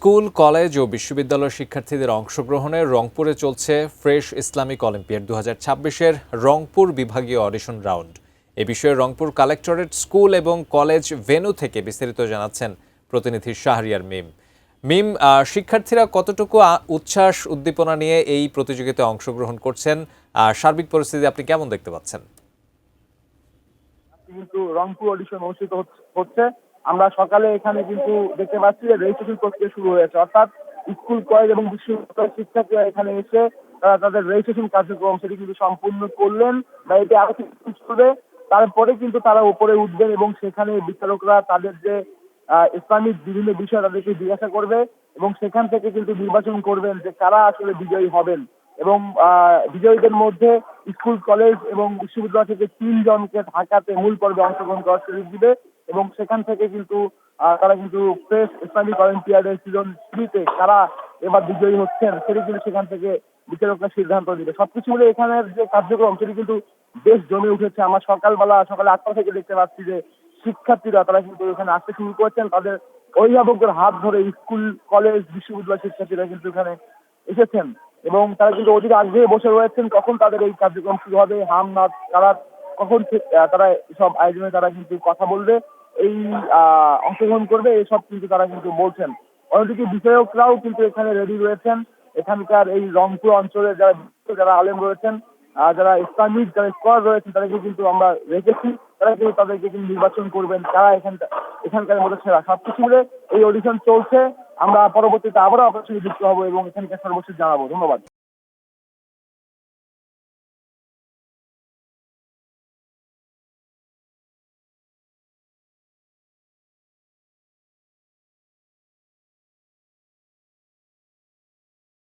School, college ও বিশ্ববিদ্যালয় শিক্ষার্থীদের অংশগ্রহণে রংপুরে চলছে ফ্রেশ ইসলামিক অলিম্পিয়াড 2026-এর রংপুর বিভাগীয় অডিশন রাউন্ড। এ বিষয়ে রংপুর কালেক্টরেট স্কুল এবং কলেজ ভেন্যু থেকে বিস্তারিত জানাচ্ছেন প্রতিনিধি শাহরিয়ার মিম। মিম, শিক্ষার্থীরা কতটুকু উচ্ছ্বাস উদ্দীপনা নিয়ে এই প্রতিযোগিতায় অংশগ্রহণ করছেন, সার্বিক পরিস্থিতি আপনি কেমন দেখতে পাচ্ছেন? কিন্তু রংপুর অডিশন অনুষ্ঠিত হচ্ছে। আমরা সকালে এখানে কিন্তু দেখতে পাচ্ছি যে রেজিস্ট্রেশন প্রক্রিয়া শুরু হয়েছে, অর্থাৎ স্কুল, কলেজ এবং বিশ্ববিদ্যালয়ের শিক্ষার্থীরা এখানে এসে তাদের রেজিস্ট্রেশন কার্যক্রম সেটি কিন্তু সম্পূর্ণ করলেন বা এটি আরো কিছু চলবে। তারপরে কিন্তু তারা উপরে উঠবেন এবং সেখানে বিচারকরা তাদের যে ইসলামিক বিভিন্ন বিষয় তাদেরকে জিজ্ঞাসা করবে এবং সেখান থেকে কিন্তু নির্বাচন করবেন যে কারা আসলে বিজয়ী হবেন। এবং বিজয়ীদের মধ্যে স্কুল, কলেজ এবং বিশ্ববিদ্যালয় থেকে 3 জনকে ঢাকাতে মূল পর্বে অংশগ্রহণ করার সুযোগ দিবে এবং সেখান থেকে কিন্তু তারা কিন্তু ফ্রেশ ইসলামিক অলিম্পিয়াডের সিজন 3 তে কারা এবার বিজয়ী হচ্ছেন সেটি কিন্তু সেখান থেকে বিচারকরা সিদ্ধান্ত দিবে। সবকিছু মিলে এখানের যে কার্যক্রম সেটি কিন্তু বেশ জমে উঠেছে। আমরা সকালে 8টা থেকে দেখতে পাচ্ছি যে শিক্ষার্থীরা তারা কিন্তু এখানে আসতে শুরু করেছেন। তাদের অভিভাবকদের হাত ধরে স্কুল, কলেজ, বিশ্ববিদ্যালয় শিক্ষার্থীরা কিন্তু এখানে এসেছেন এবং তারা কিন্তু অধীর আগ্রহে বসে রয়েছেন কখন তাদের এই কার্যক্রম শুরু হবে, হাম নাচ তারা কখন তারা এসব আয়োজনে তারা কিন্তু কথা বলবে, এই অংশগ্রহণ করবে, এসব কিন্তু তারা কিন্তু বলছেন। অন্যদিকে বিষয়করাও কিন্তু এখানে রেডি রয়েছেন। এখানকার এই রংপুর অঞ্চলের যারা আলেম রয়েছেন, যারা ইসলামিক যারা স্কলার রয়েছেন তাদেরকে কিন্তু আমরা রেখেছি। তারা কিন্তু তাদেরকে কিন্তু নির্বাচন করবেন কারা এখানকার মধ্যে সেরা। সবকিছু মিলে এই অডিশন চলছে। আমরা পরবর্তীতে আবারও আপনার সঙ্গে যুক্ত হবো এবং এখানকার সর্বশেষ জানাবো। ধন্যবাদ।